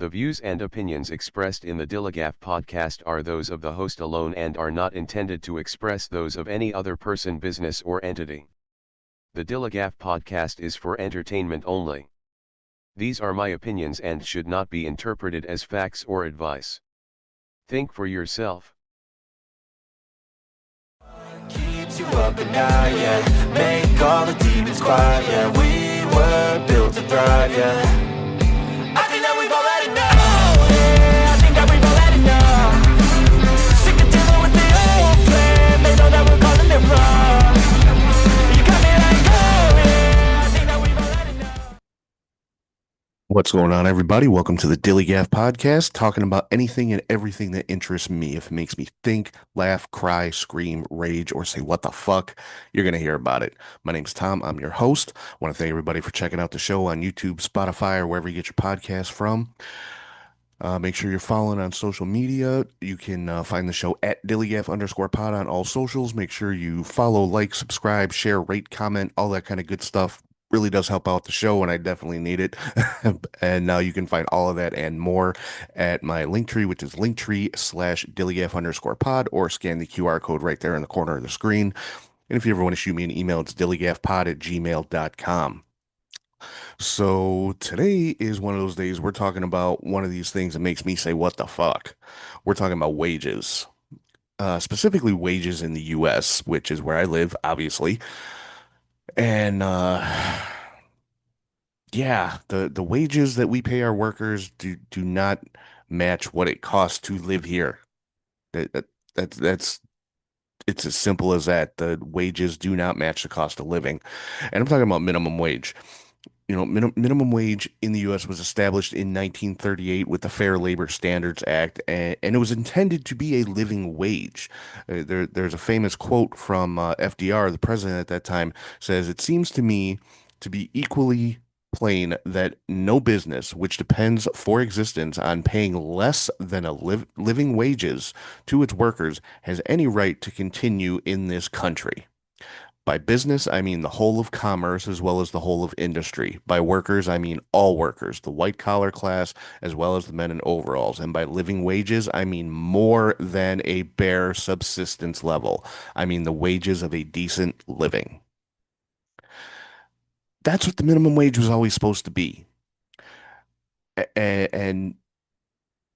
The views and opinions expressed in the DILLIGAF podcast are those of the host alone and are not intended to express those of any other person, business, or entity. The DILLIGAF podcast is for entertainment only. These are my opinions and should not be interpreted as facts or advice. Think for yourself. Keeps you up at night, yeah. Make all the demons quiet, yeah. We were built to thrive, yeah. I think that we've all had enough, yeah. I think that we've all had enough. Sick of dealing with the old plan. They know that we're calling it wrong. You got me like, oh yeah. I think that we've all had enough. What's going on, everybody? Welcome to the DILLIGAF podcast, talking about anything and everything that interests me. If it makes me think, laugh, cry, scream, rage, or say what the fuck, you're going to hear about it. My name's Tom. I'm your host. I want to thank everybody for checking out the show on YouTube, Spotify, or wherever you get your podcasts from. Make sure you're following on social media. You can find the show at DILLIGAF_pod on all socials. Make sure you follow, like, subscribe, share, rate, comment, all that kind of good stuff. Really does help out the show, and I definitely need it. And now you can find all of that and more at my Linktree, which is Linktree/DILLIGAF_pod, or scan the QR code right there in the corner of the screen. And if you ever want to shoot me an email, it's DILLIGAFpod@gmail.com. So today is one of those days we're talking about one of these things that makes me say, what the fuck? We're talking about wages, specifically wages in the U.S., which is where I live, obviously. And yeah, the wages that we pay our workers do not match what it costs to live here. That's it's as simple as that. The wages do not match the cost of living. And I'm talking about minimum wage. You know, minimum wage in the U.S. was established in 1938 with the Fair Labor Standards Act, and it was intended to be a living wage. There's a famous quote from FDR, the president at that time, says, "It seems to me to be equally plain that no business which depends for existence on paying less than living wages to its workers has any right to continue in this country." By business, I mean the whole of commerce as well as the whole of industry. By workers, I mean all workers, the white collar class as well as the men in overalls. And by living wages, I mean more than a bare subsistence level. I mean the wages of a decent living. That's what the minimum wage was always supposed to be. And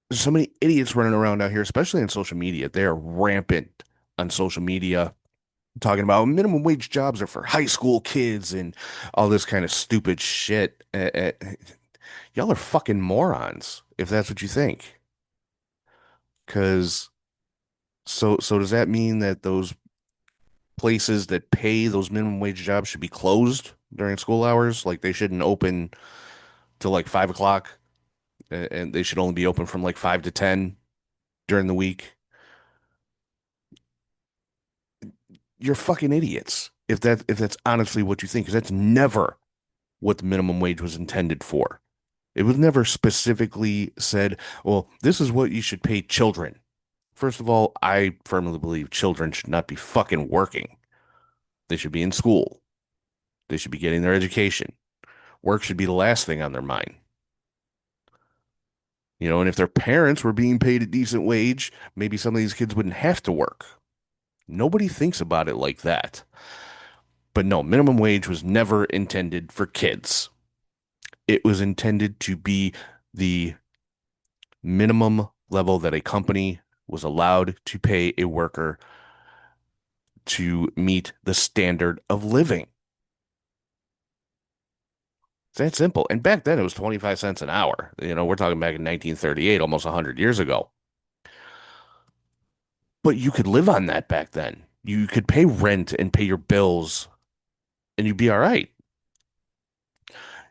there's so many idiots running around out here, especially on social media. They are rampant on social media, talking about minimum wage jobs are for high school kids and all this kind of stupid shit. Y'all are fucking morons if that's what you think. Because so does that mean that those places that pay those minimum wage jobs should be closed during school hours? Like they shouldn't open till like 5 o'clock, and they should only be open from like 5 to 10 during the week? You're fucking idiots if that's honestly what you think, because that's never what the minimum wage was intended for. It was never specifically said, well, this is what you should pay children. First of all, I firmly believe children should not be fucking working. They should be in school. They should be getting their education. Work should be the last thing on their mind. You know, and if their parents were being paid a decent wage, maybe some of these kids wouldn't have to work. Nobody thinks about it like that. But no, minimum wage was never intended for kids. It was intended to be the minimum level that a company was allowed to pay a worker to meet the standard of living. It's that simple. And back then it was 25 cents an hour. You know, we're talking back in 1938, almost 100 years ago. But you could live on that back then. You could pay rent and pay your bills, and you'd be all right.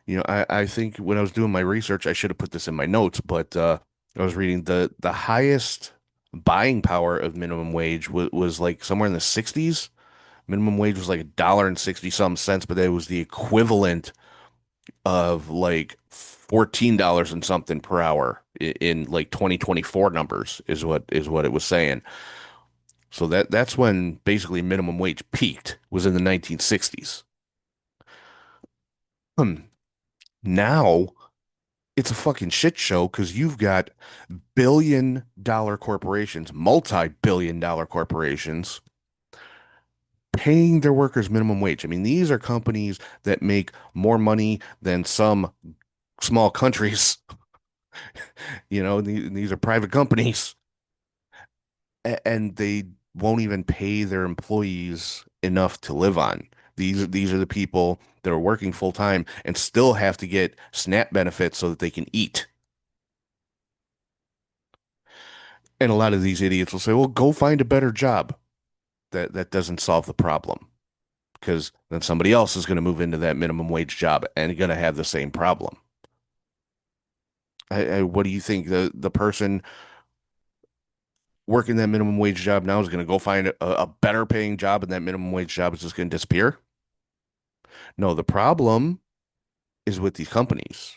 You know, I think when I was doing my research, I should have put this in my notes, but I was reading the highest buying power of minimum wage was like somewhere in the 60s. Minimum wage was like $1.60 but it was the equivalent of like $14 and something per hour in like 2024 numbers is what it was saying. So that's when basically minimum wage peaked, was in the 1960s. Now it's a fucking shit show because you've got billion-dollar corporations, multi-billion-dollar corporations paying their workers minimum wage. I mean, these are companies that make more money than some small countries. These are private companies, and they won't even pay their employees enough to live on. These are the people that are working full time and still have to get SNAP benefits so that they can eat. And a lot of these idiots will say, "Well, go find a better job." That doesn't solve the problem because then somebody else is going to move into that minimum wage job and going to have the same problem. What do you think the person working that minimum wage job now is going to go find a better paying job and that minimum wage job is just going to disappear? No, the problem is with these companies.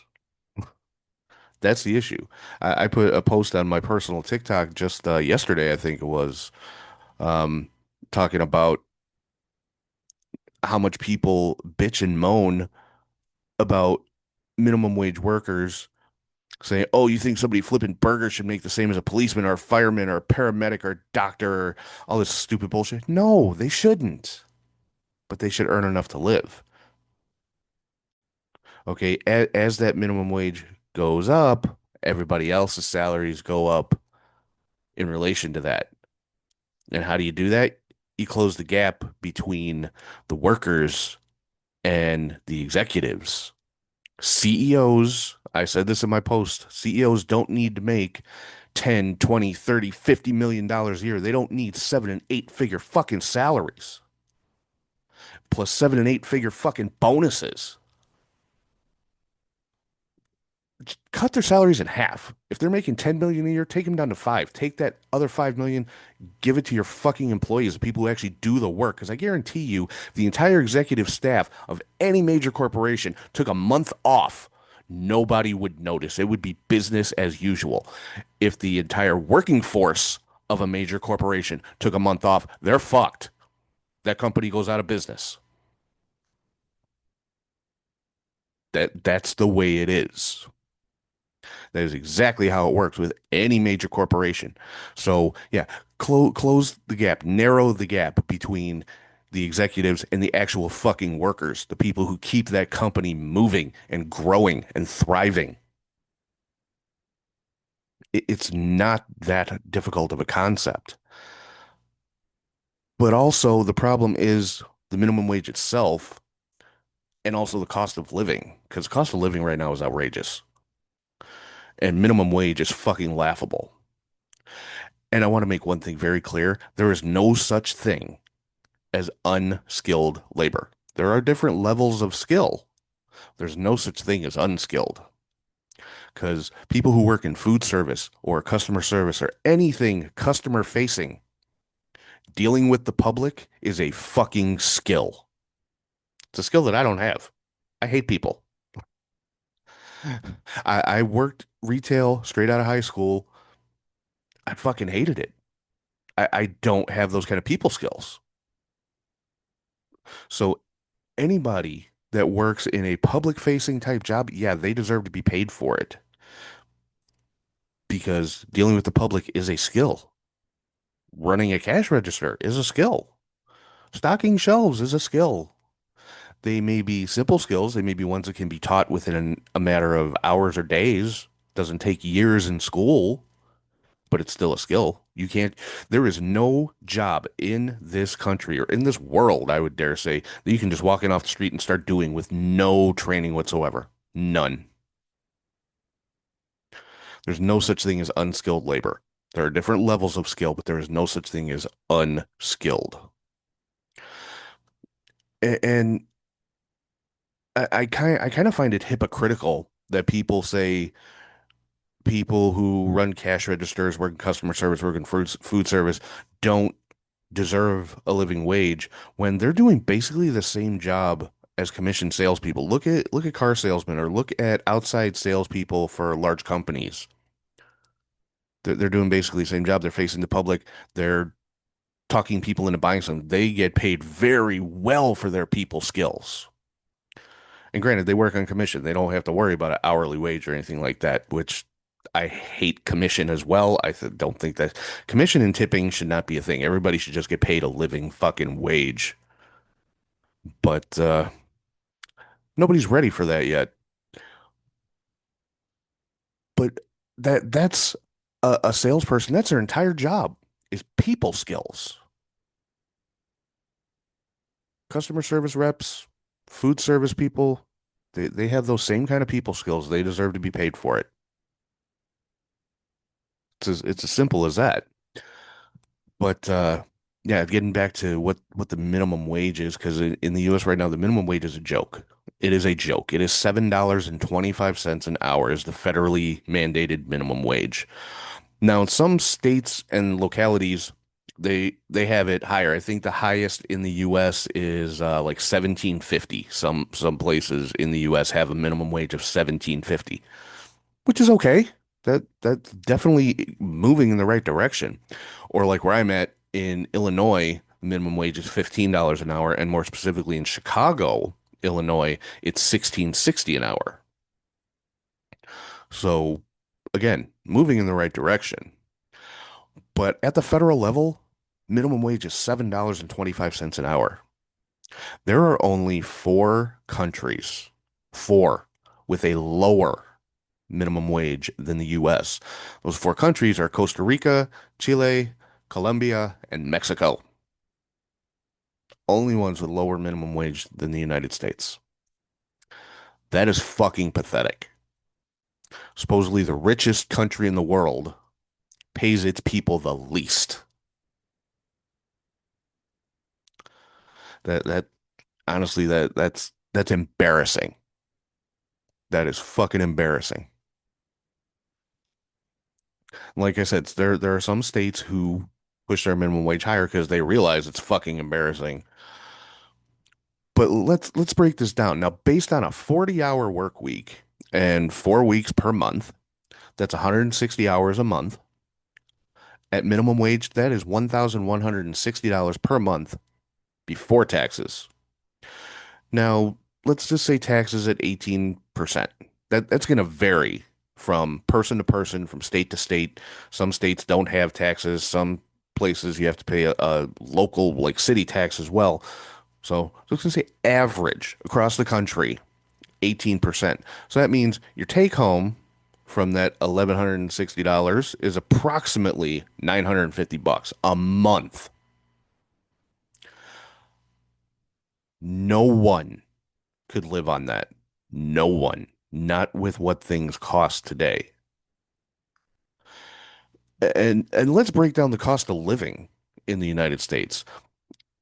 That's the issue. I put a post on my personal TikTok just yesterday, I think it was, um, talking about how much people bitch and moan about minimum wage workers saying, "Oh, you think somebody flipping burgers should make the same as a policeman or a fireman or a paramedic or a doctor or all this stupid bullshit?" No, they shouldn't, but they should earn enough to live. Okay, as that minimum wage goes up, everybody else's salaries go up in relation to that. And how do you do that? You close the gap between the workers and the executives. CEOs, I said this in my post, CEOs don't need to make 10, 20, 30, $50 million a year. They don't need 7 and 8 figure fucking salaries plus 7 and 8 figure fucking bonuses. Cut their salaries in half. If they're making 10 million a year, take them down to 5. Take that other 5 million, give it to your fucking employees, the people who actually do the work. Because I guarantee you, the entire executive staff of any major corporation took a month off. Nobody would notice. It would be business as usual. If the entire working force of a major corporation took a month off, they're fucked. That company goes out of business. That's the way it is. That is exactly how it works with any major corporation. So, yeah, close the gap, narrow the gap between the executives and the actual fucking workers, the people who keep that company moving and growing and thriving. It's not that difficult of a concept. But also, the problem is the minimum wage itself and also the cost of living, because cost of living right now is outrageous. And minimum wage is fucking laughable. And I want to make one thing very clear. There is no such thing as unskilled labor. There are different levels of skill. There's no such thing as unskilled because people who work in food service or customer service or anything customer facing, dealing with the public is a fucking skill. It's a skill that I don't have. I hate people. I worked retail straight out of high school. I fucking hated it. I don't have those kind of people skills. So anybody that works in a public facing type job, yeah, they deserve to be paid for it because dealing with the public is a skill. Running a cash register is a skill. Stocking shelves is a skill. They may be simple skills. They may be ones that can be taught within a matter of hours or days. Doesn't take years in school, but it's still a skill. There is no job in this country or in this world, I would dare say, that you can just walk in off the street and start doing with no training whatsoever. None. There's no such thing as unskilled labor. There are different levels of skill, but there is no such thing as unskilled. And I kind of find it hypocritical that people say people who run cash registers, work in customer service, work in food service, don't deserve a living wage when they're doing basically the same job as commissioned salespeople. Look at car salesmen or look at outside salespeople for large companies. They're doing basically the same job. They're facing the public. They're talking people into buying something. They get paid very well for their people skills. And granted, they work on commission. They don't have to worry about an hourly wage or anything like that, which I hate commission as well. Don't think that commission and tipping should not be a thing. Everybody should just get paid a living fucking wage. But nobody's ready for that yet. But that's a salesperson. That's their entire job is people skills. Customer service reps, food service people, they have those same kind of people skills. They deserve to be paid for it. It's as simple as that. But yeah, getting back to what the minimum wage is, because in the U.S. right now, the minimum wage is a joke. It is a joke. It is $7.25 an hour is the federally mandated minimum wage. Now, in some states and localities, they have it higher. I think the highest in the U.S. is like 17.50. Some places in the U.S. have a minimum wage of 17.50, which is okay. That's definitely moving in the right direction. Or like where I'm at in Illinois, minimum wage is $15 an hour, and more specifically in Chicago, Illinois, it's 16.60 an hour. So again, moving in the right direction. But at the federal level, minimum wage is $7.25 an hour. There are only four, with a lower minimum wage than the US. Those four countries are Costa Rica, Chile, Colombia, and Mexico. Only ones with lower minimum wage than the United States. That is fucking pathetic. Supposedly the richest country in the world pays its people the least. That honestly that's embarrassing. That is fucking embarrassing. Like I said, there are some states who push their minimum wage higher because they realize it's fucking embarrassing. But let's break this down. Now, based on a 40-hour work week and 4 weeks per month, that's 160 hours a month. At minimum wage, that is $1,160 per month before taxes. Now, let's just say taxes at 18%. That's going to vary from person to person, from state to state. Some states don't have taxes. Some places you have to pay a local, like city tax as well. So let's just say average across the country, 18%. So that means your take home from that $1,160 is approximately 950 bucks a month. No one could live on that. No one. Not with what things cost today. And let's break down the cost of living in the United States.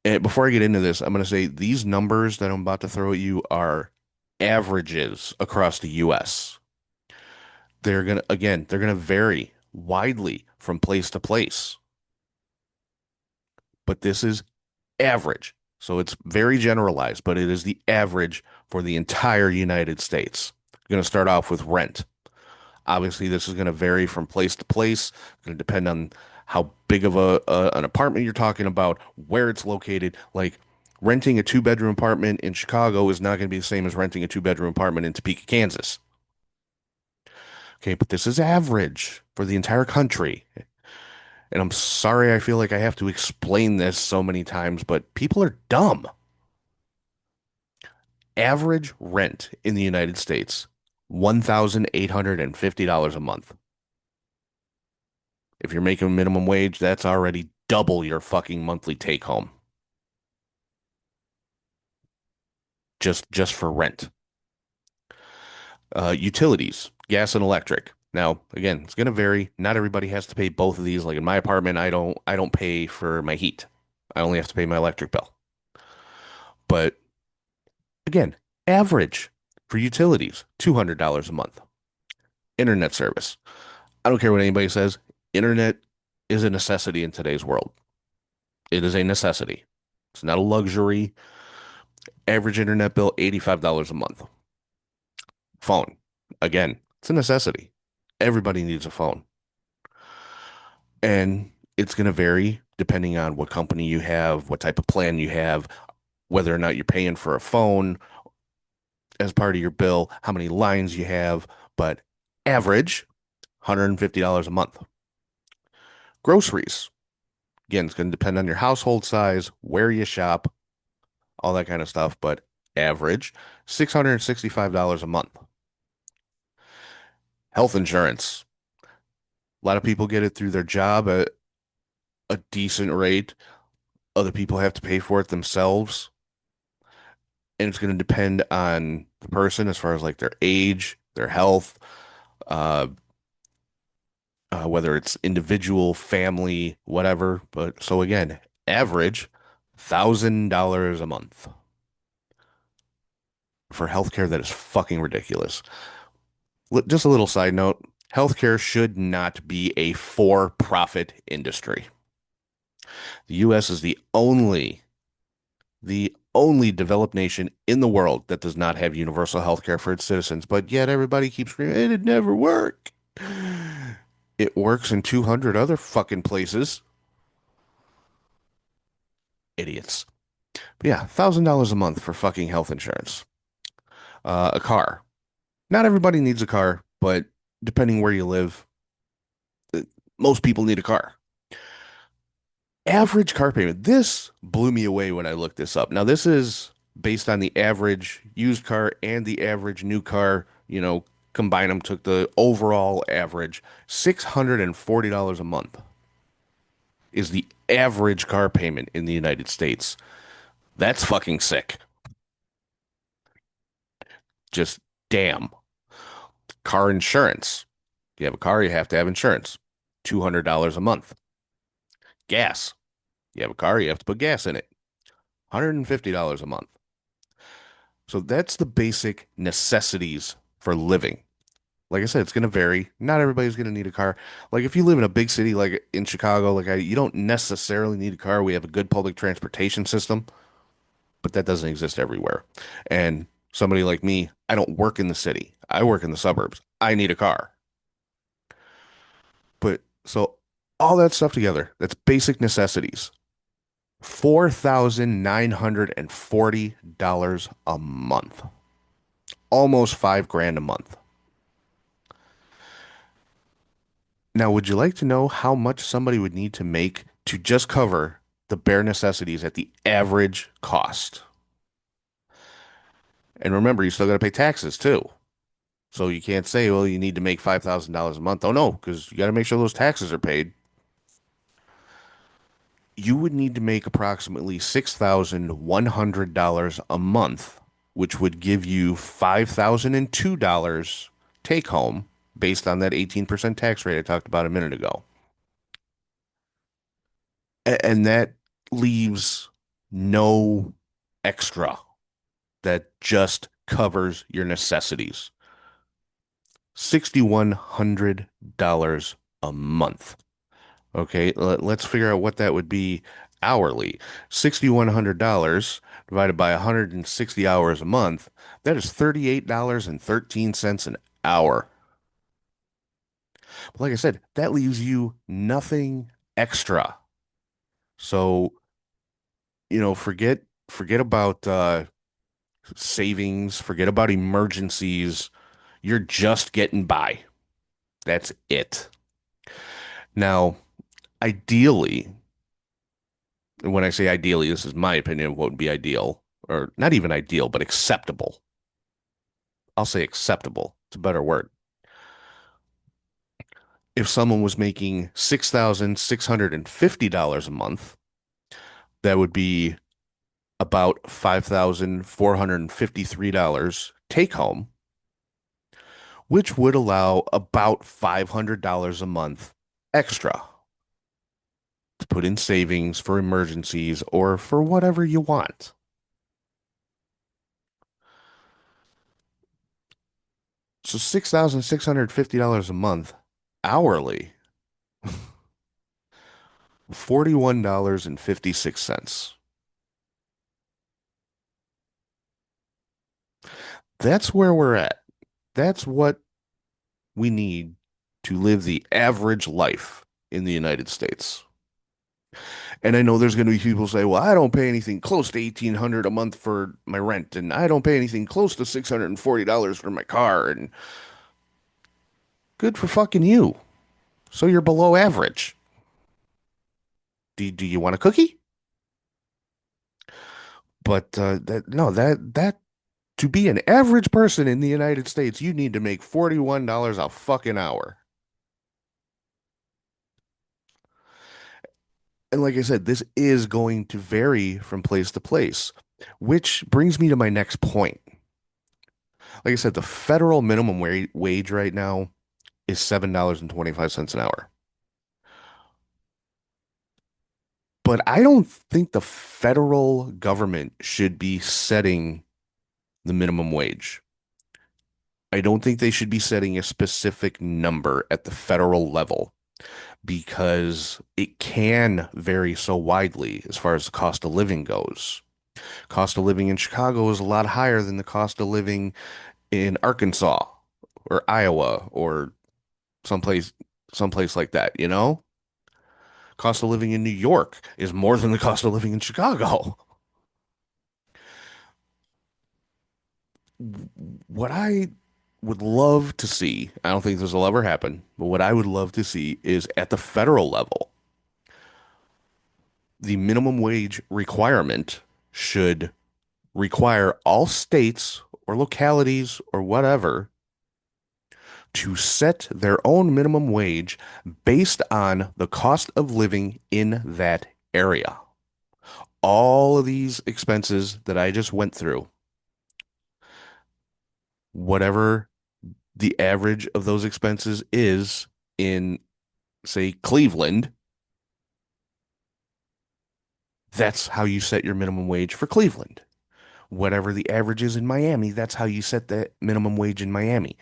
And before I get into this, I'm going to say these numbers that I'm about to throw at you are averages across the US. They're going to vary widely from place to place. But this is average. So it's very generalized, but it is the average for the entire United States. I'm going to start off with rent. Obviously, this is going to vary from place to place. It's going to depend on how big of an apartment you're talking about, where it's located. Like renting a two-bedroom apartment in Chicago is not going to be the same as renting a two-bedroom apartment in Topeka, Kansas. Okay, but this is average for the entire country. And I'm sorry I feel like I have to explain this so many times, but people are dumb. Average rent in the United States, $1,850 a month. If you're making minimum wage, that's already double your fucking monthly take home. Just for rent. Utilities, gas and electric. Now, again, it's going to vary. Not everybody has to pay both of these. Like in my apartment, I don't pay for my heat. I only have to pay my electric bill. But again, average for utilities, $200 a month. Internet service. I don't care what anybody says. Internet is a necessity in today's world. It is a necessity. It's not a luxury. Average internet bill, $85 a month. Phone. Again, it's a necessity. Everybody needs a phone. And it's going to vary depending on what company you have, what type of plan you have, whether or not you're paying for a phone. as part of your bill, how many lines you have, but average $150 a month. Groceries. Again, it's going to depend on your household size, where you shop, all that kind of stuff, but average $665 a month. Health insurance. A lot of people get it through their job at a decent rate. Other people have to pay for it themselves. And it's going to depend on the person as far as like their age, their health, uh, whether it's individual, family, whatever. But so again, average $1,000 a month for healthcare that is fucking ridiculous. Just a little side note, healthcare should not be a for-profit industry. The US is the only developed nation in the world that does not have universal health care for its citizens, but yet everybody keeps screaming, it'd never work. It works in 200 other fucking places. Idiots. But yeah, $1,000 a month for fucking health insurance. A car. Not everybody needs a car, but depending where you live, most people need a car. Average car payment. This blew me away when I looked this up. Now, this is based on the average used car and the average new car, combine them, took the overall average. $640 a month is the average car payment in the United States. That's fucking sick. Just damn. Car insurance. If you have a car, you have to have insurance. $200 a month. Gas. You have a car, you have to put gas in it. $150 a month. So that's the basic necessities for living. Like I said, it's going to vary. Not everybody's going to need a car. Like if you live in a big city like in Chicago, you don't necessarily need a car. We have a good public transportation system, but that doesn't exist everywhere. And somebody like me, I don't work in the city. I work in the suburbs. I need a car. But so all that stuff together, that's basic necessities. $4,940 a month. Almost $5,000 a month. Now, would you like to know how much somebody would need to make to just cover the bare necessities at the average cost? And remember, you still got to pay taxes too. So you can't say, well, you need to make $5,000 a month. Oh, no, because you got to make sure those taxes are paid. You would need to make approximately $6,100 a month, which would give you $5,002 take home based on that 18% tax rate I talked about a minute ago. And that leaves no extra. That just covers your necessities. $6,100 a month. Okay, let's figure out what that would be hourly. $6,100 divided by 160 hours a month, that is $38.13 an hour. But like I said, that leaves you nothing extra. So, forget about savings, forget about emergencies. You're just getting by. That's it. Now, ideally, when I say ideally, this is my opinion of what would be ideal, or not even ideal, but acceptable. I'll say acceptable. It's a better word. If someone was making $6,650 a month, that would be about $5,453 take home, which would allow about $500 a month extra to put in savings for emergencies or for whatever you want. So $6,650 a month hourly, $41.56. That's where we're at. That's what we need to live the average life in the United States. And I know there's going to be people say, well, I don't pay anything close to 1,800 a month for my rent, and I don't pay anything close to $640 for my car. And good for fucking you. So you're below average. Do you want a cookie? But that no, that to be an average person in the United States, you need to make $41 a fucking hour. And like I said, this is going to vary from place to place, which brings me to my next point. Like I said, the federal minimum wage right now is $7.25 an hour. But I don't think the federal government should be setting the minimum wage. I don't think they should be setting a specific number at the federal level because it can vary so widely as far as the cost of living goes. Cost of living in Chicago is a lot higher than the cost of living in Arkansas or Iowa or someplace someplace like that, you know? Cost of living in New York is more than the cost of living in Chicago. What I would love to see, I don't think this will ever happen, but what I would love to see is at the federal level, the minimum wage requirement should require all states or localities or whatever to set their own minimum wage based on the cost of living in that area. All of these expenses that I just went through, whatever the average of those expenses is in, say, Cleveland, that's how you set your minimum wage for Cleveland. Whatever the average is in Miami, that's how you set the minimum wage in Miami.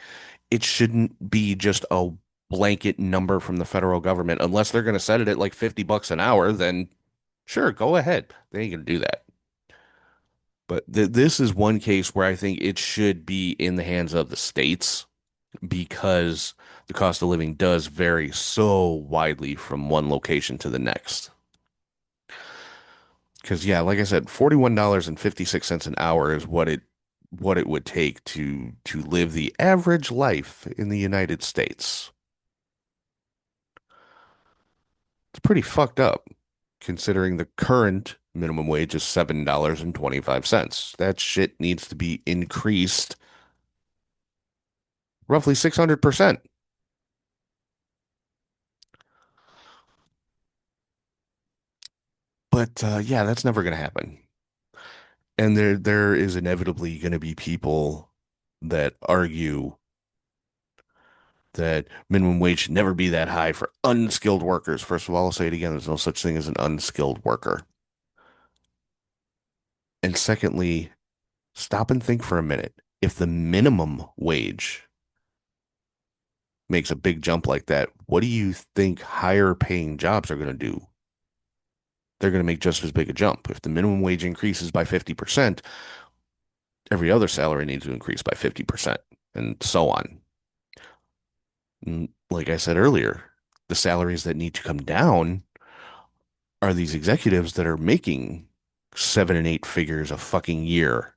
It shouldn't be just a blanket number from the federal government unless they're going to set it at like $50 an hour, then sure, go ahead. They ain't going to do that. But this is one case where I think it should be in the hands of the states because the cost of living does vary so widely from one location to the next. Because yeah, like I said, $41.56 an hour is what it would take to live the average life in the United States. It's pretty fucked up considering the current minimum wage is $7.25. That shit needs to be increased roughly 600%. But yeah, that's never going to happen. And there is inevitably going to be people that argue that minimum wage should never be that high for unskilled workers. First of all, I'll say it again, there's no such thing as an unskilled worker. And secondly, stop and think for a minute. If the minimum wage makes a big jump like that, what do you think higher paying jobs are going to do? They're going to make just as big a jump. If the minimum wage increases by 50%, every other salary needs to increase by 50%, and so on. And like I said earlier, the salaries that need to come down are these executives that are making 7 and 8 figures a fucking year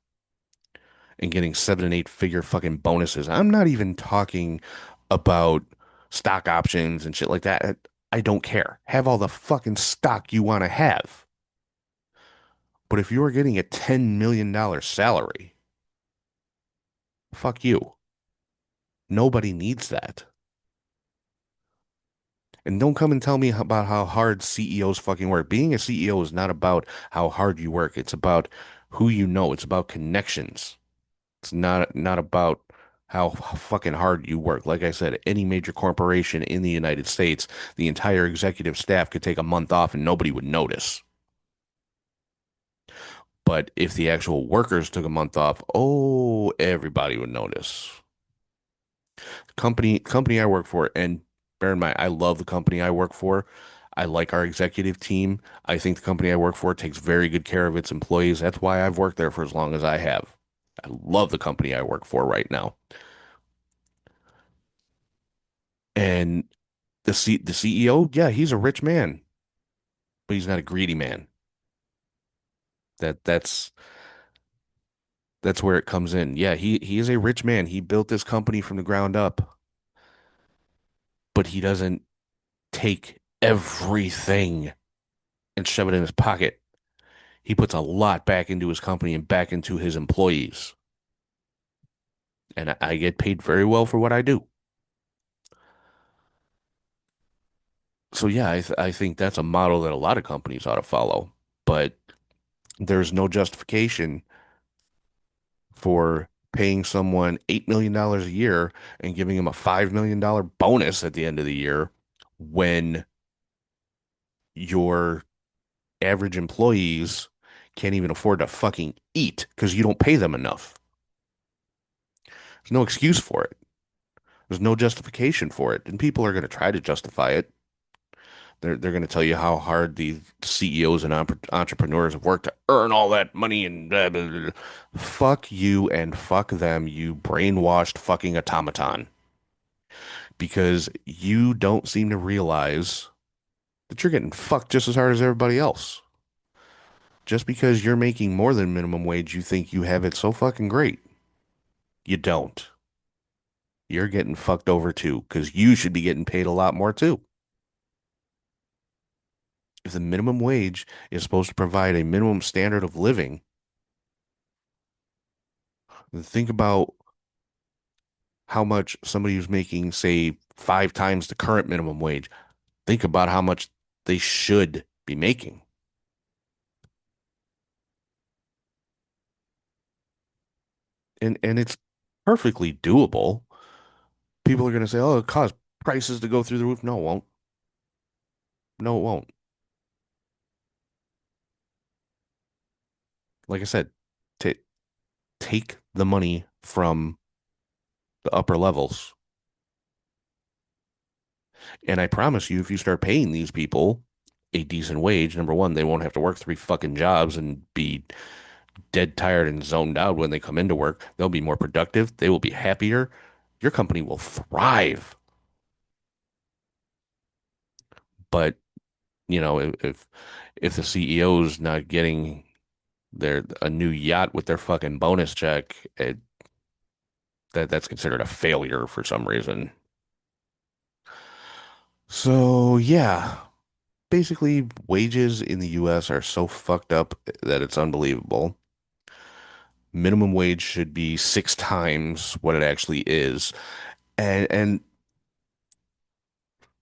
and getting 7 and 8 figure fucking bonuses. I'm not even talking about stock options and shit like that. I don't care. Have all the fucking stock you want to have. But if you are getting a $10 million salary, fuck you. Nobody needs that. And don't come and tell me about how hard CEOs fucking work. Being a CEO is not about how hard you work. It's about who you know. It's about connections. It's not about how fucking hard you work. Like I said, any major corporation in the United States, the entire executive staff could take a month off and nobody would notice. But if the actual workers took a month off, oh, everybody would notice. Company I work for, and bear in mind, I love the company I work for. I like our executive team. I think the company I work for takes very good care of its employees. That's why I've worked there for as long as I have. I love the company I work for right now. And the CEO, yeah, he's a rich man, but he's not a greedy man. That that's that's where it comes in. Yeah, he is a rich man. He built this company from the ground up, but he doesn't take everything and shove it in his pocket. He puts a lot back into his company and back into his employees. And I get paid very well for what I do. So yeah, I think that's a model that a lot of companies ought to follow. But there's no justification for paying someone $8 million a year and giving him a $5 million bonus at the end of the year when your average employees can't even afford to fucking eat because you don't pay them enough. There's no excuse for it. There's no justification for it. And people are going to try to justify it. They're going to tell you how hard the CEOs and entrepreneurs have worked to earn all that money and blah, blah, blah. Fuck you and fuck them, you brainwashed fucking automaton. Because you don't seem to realize that you're getting fucked just as hard as everybody else. Just because you're making more than minimum wage, you think you have it so fucking great. You don't. You're getting fucked over too, because you should be getting paid a lot more too. If the minimum wage is supposed to provide a minimum standard of living, then think about how much somebody who's making, say, 5 times the current minimum wage, think about how much they should be making. And it's perfectly doable. People are going to say, oh, it caused prices to go through the roof. No, it won't. No, it won't. Like I said, ta take the money from the upper levels. And I promise you, if you start paying these people a decent wage, number one, they won't have to work 3 fucking jobs and be dead tired and zoned out when they come into work. They'll be more productive. They will be happier. Your company will thrive. But, if the CEO's not getting their a new yacht with their fucking bonus check, that's considered a failure for some reason. So yeah, basically wages in the US are so fucked up that it's unbelievable. Minimum wage should be 6 times what it actually is. And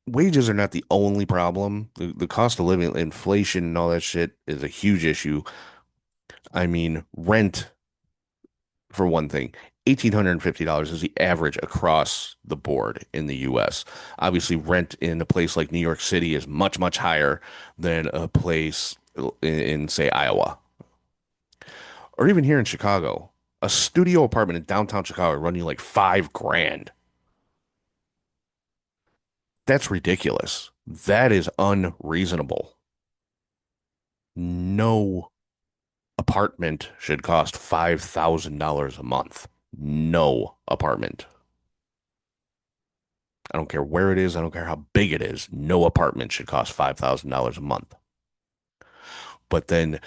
wages are not the only problem. The cost of living, inflation, and all that shit is a huge issue. I mean, rent, for one thing, $1,850 is the average across the board in the US. Obviously, rent in a place like New York City is much, much higher than a place in say, Iowa. Or even here in Chicago. A studio apartment in downtown Chicago running like 5 grand. That's ridiculous. That is unreasonable. No apartment should cost $5,000 a month. No apartment. I don't care where it is. I don't care how big it is. No apartment should cost $5,000 a month. But then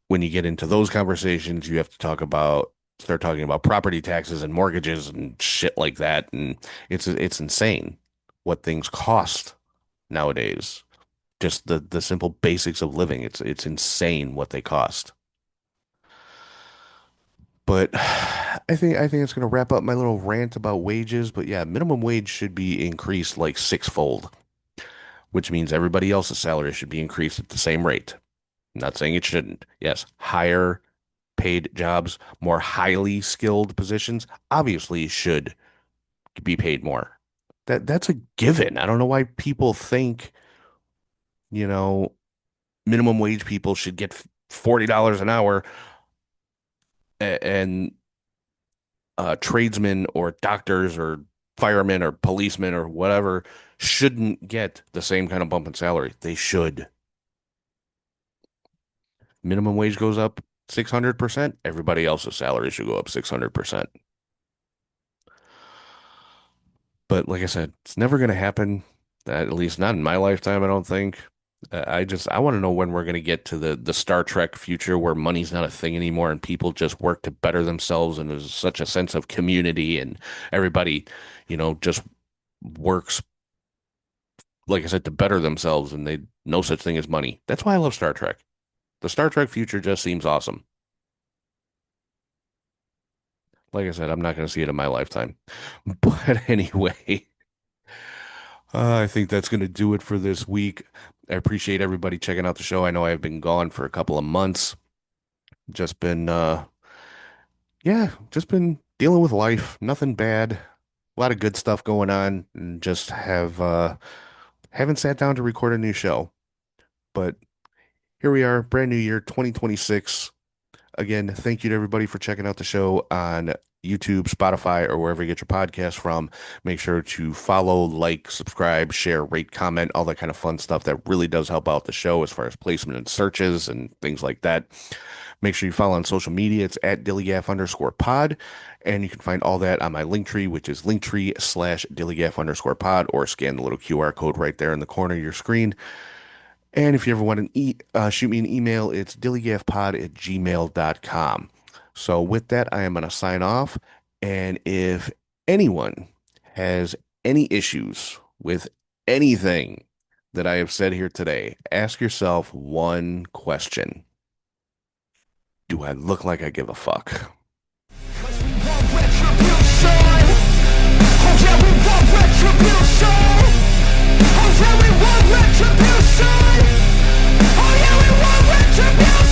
when you get into those conversations, you have to start talking about property taxes and mortgages and shit like that. And it's insane what things cost nowadays. Just the simple basics of living. It's insane what they cost. But I think it's gonna wrap up my little rant about wages. But yeah, minimum wage should be increased like sixfold, which means everybody else's salary should be increased at the same rate. I'm not saying it shouldn't. Yes, higher paid jobs, more highly skilled positions, obviously should be paid more. That's a given. I don't know why people think, you know, minimum wage people should get $40 an hour and tradesmen or doctors or firemen or policemen or whatever shouldn't get the same kind of bump in salary. They should. Minimum wage goes up 600%. Everybody else's salary should go up 600%. But like I said, it's never going to happen. At least not in my lifetime, I don't think. I want to know when we're going to get to the Star Trek future where money's not a thing anymore and people just work to better themselves and there's such a sense of community and everybody, just works, like I said, to better themselves and they no such thing as money. That's why I love Star Trek. The Star Trek future just seems awesome. Like I said, I'm not going to see it in my lifetime. But anyway, I think that's going to do it for this week. I appreciate everybody checking out the show. I know I've been gone for a couple of months. Just been, yeah, just been dealing with life. Nothing bad. A lot of good stuff going on. And just haven't sat down to record a new show. But here we are, brand new year, 2026. Again, thank you to everybody for checking out the show on YouTube, Spotify, or wherever you get your podcast from. Make sure to follow, like, subscribe, share, rate, comment, all that kind of fun stuff that really does help out the show as far as placement and searches and things like that. Make sure you follow on social media. It's at DILLIGAF_pod. And you can find all that on my Linktree, which is Linktree/DILLIGAF_pod, or scan the little QR code right there in the corner of your screen. And if you ever want to shoot me an email, it's dillygafpod@gmail.com. So with that, I am going to sign off. And if anyone has any issues with anything that I have said here today, ask yourself one question. Do I look like I give a fuck? 'Cause we want retribution. Oh yeah, we want retribution. Oh yeah, we want retribution. Oh yeah, we want retribution.